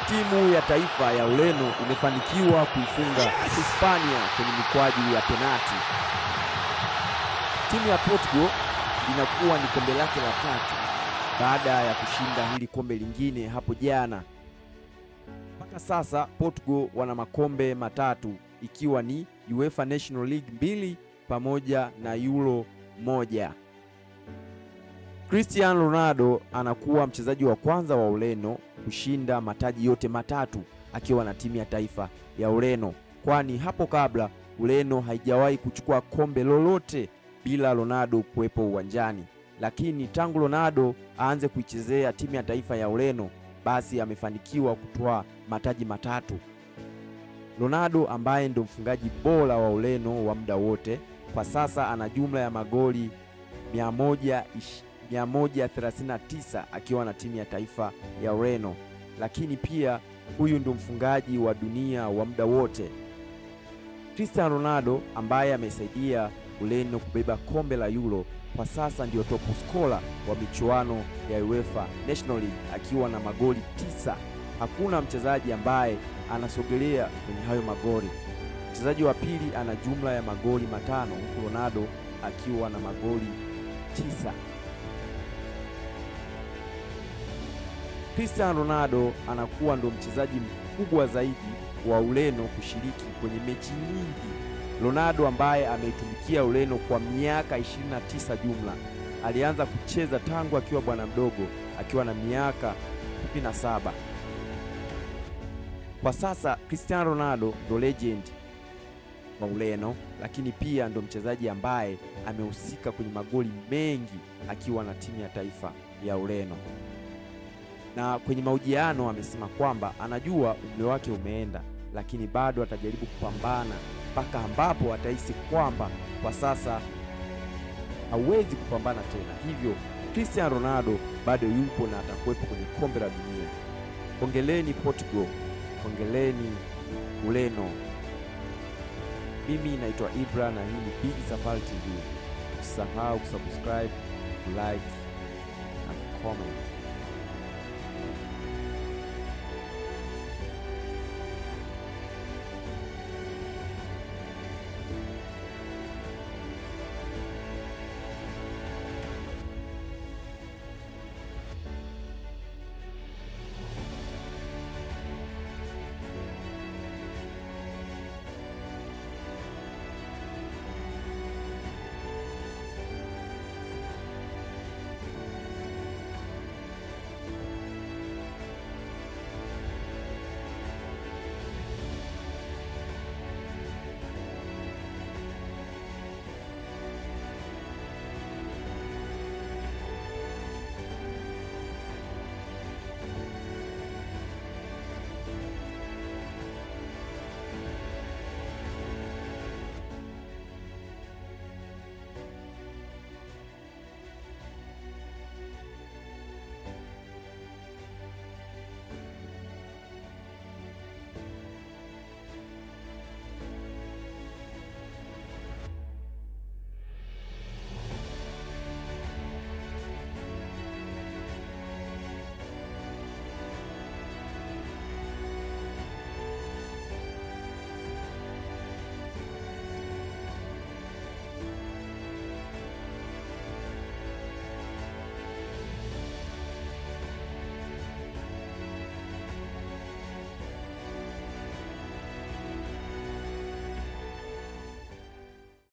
Timu ya taifa ya Ureno imefanikiwa kuifunga Hispania kwenye mikwaju ya penati. Timu ya Portugal linakuwa ni kombe lake la tatu baada ya kushinda hili kombe lingine hapo jana. Mpaka sasa Portugal wana makombe matatu, ikiwa ni UEFA National League 2 pamoja na Euro 1. Cristiano Ronaldo anakuwa mchezaji wa kwanza wa Ureno kushinda mataji yote matatu akiwa na timu ya taifa ya Ureno, kwani hapo kabla Ureno haijawahi kuchukua kombe lolote bila Ronaldo kuwepo uwanjani. Lakini tangu Ronaldo aanze kuichezea timu ya taifa ya Ureno, basi amefanikiwa kutoa mataji matatu. Ronaldo ambaye ndio mfungaji bora wa Ureno wa muda wote, kwa sasa ana jumla ya magoli 139 akiwa na timu ya taifa ya Ureno. Lakini pia huyu ndio mfungaji wa dunia wa muda wote. Cristiano Ronaldo ambaye amesaidia Ureno kubeba kombe la Euro, kwa sasa ndio top scorer wa michuano ya UEFA National League akiwa na magoli 9. Hakuna mchezaji ambaye anasogelea kwenye hayo magoli. Mchezaji wa pili ana jumla ya magoli 5 huku Ronaldo akiwa na magoli 9. Cristiano Ronaldo anakuwa ndo mchezaji mkubwa zaidi wa Ureno kushiriki kwenye mechi nyingi. Ronaldo ambaye ameitumikia Ureno kwa miaka 29 jumla, alianza kucheza tangu akiwa bwana mdogo akiwa na miaka 17. Kwa sasa Cristiano Ronaldo ndo legend wa Ureno, lakini pia ndo mchezaji ambaye amehusika kwenye magoli mengi akiwa na timu ya taifa ya Ureno. Na kwenye mahojiano amesema kwamba anajua umri wake umeenda, lakini bado atajaribu kupambana mpaka ambapo atahisi kwamba kwa sasa hawezi kupambana tena. Hivyo Cristiano Ronaldo bado yupo na atakuwepo kwenye kombe la dunia. Hongereni Portugal, hongereni Ureno. Mimi naitwa Ibra na hii ni Big Safari TV. Usisahau kusubscribe, like na comment.